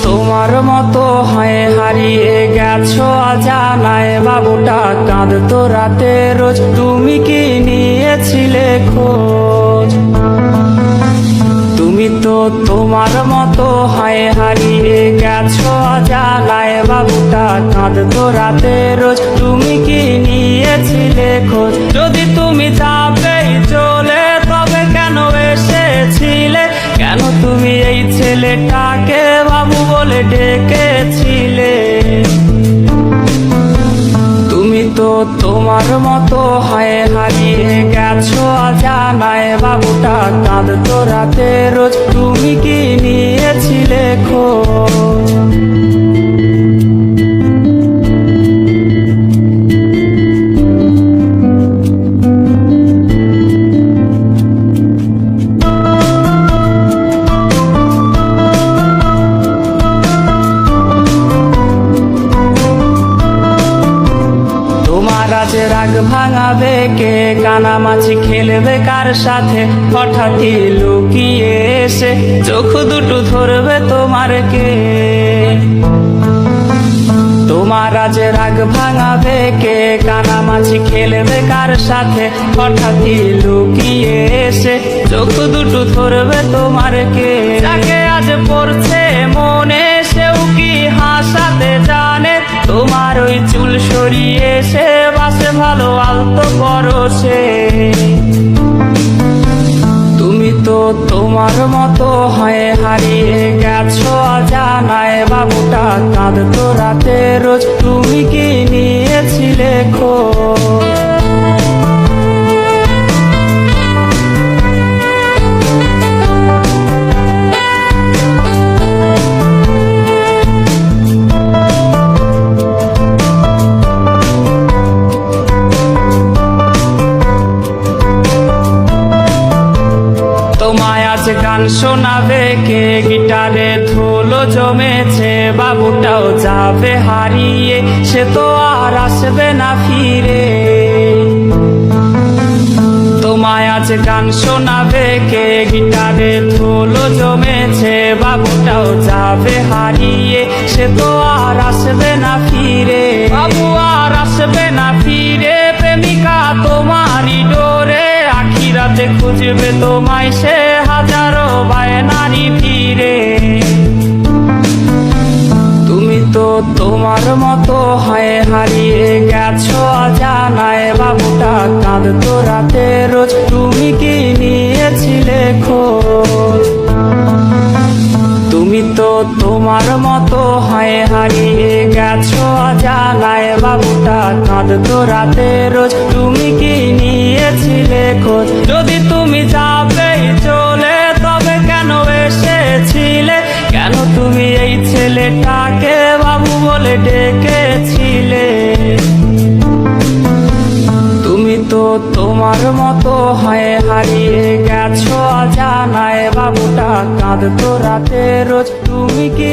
তোমার মতো হয়ে হারিয়ে গেছো অজানায়, বাবুটা কাঁদতো রাতে রোজ, তুমি কি নিয়েছিলে খোঁজ? তুমি তো তোমার মতো হয়ে হারিয়ে গেছো অজানায়, বাবুটা কাঁদতো রাতে রোজ, তুমি কি নিয়েছিলে খোঁজ? যদি তুমি যাবেই চলে তবে কেন এসেছিলে? কেন তুমি এই ছেলেটাকে বাবু বলে ডেকেছিলে? তুমি তো তোমার মতো হয়ে হারিয়ে গেছো অজানায়, বাবুটা কাঁদতো রাতে রোজ, তুমি কি নিয়েছিলে খোঁজ? আজ রাগ ভাঙাবে কে? কানামাছি খেলবে কার সাথে? হঠাৎই লুকিয়ে এসে চোখ দুটো ধরবে তোমার কে? তোমার আজ রাগ ভাঙাবে কে? কানামাছি খেলবে কার সাথে? হঠাৎই লুকিয়ে এসে চোখ দুটো ধরবে তোমার কে? যাকে আজ পড়ছে মনে সেও কি হাসাতে জানে? তোমার ওই চুল সরিয়ে সে বাসে ভালো আলতো পরশে। তুমি তো তোমার মতো হয়ে হারিয়ে গেছো অজানায়, বাবুটা কাঁদতো রাতে রোজ, তুমি কি নিয়েছিলে খোঁজ? তোমায় আজ গান শোনাবে কে? গিটারে ধুলো জমেছে, বাবুটাও যাবে হারিয়ে, সে তো আর আসবে না ফিরে। তোমায় আজ গান শোনাবে কে? গিটারে ধুলো জমেছে, বাবুটাও যাবে হারিয়ে, সে তো আর আসবে না ফিরে। বাবু আর আসবে না ফিরে, প্রেমিকা তোমারই ডোরে, আখিরাতে খুঁজবে তোমায় সে হাজারো বায়নারই ভিড়ে। তুমি তো তোমার মতো হয়ে হারিয়ে গেছো অজানায়, বাবুটা কাঁদতো রাতে রোজ, তুমি কি নিয়েছিলে খোঁজ? তুমি তো তোমার মতো হয়ে হারিয়ে গেছো অজানায়, বাবুটা কাঁদতো রাতে রোজ, তুমি কি নিয়েছিলে খোঁজ? যদি তুমি যাবেই চলে তবে কেন এসেছিলে? কেন তুমি এই ছেলেটাকে বাবু বলে ডেকেছিলে? তুমি তো তোমার মতো হয়ে হারিয়ে গেছো অজানায়, বাবুটা কাঁদতো রাতে রোজ, তুমি কি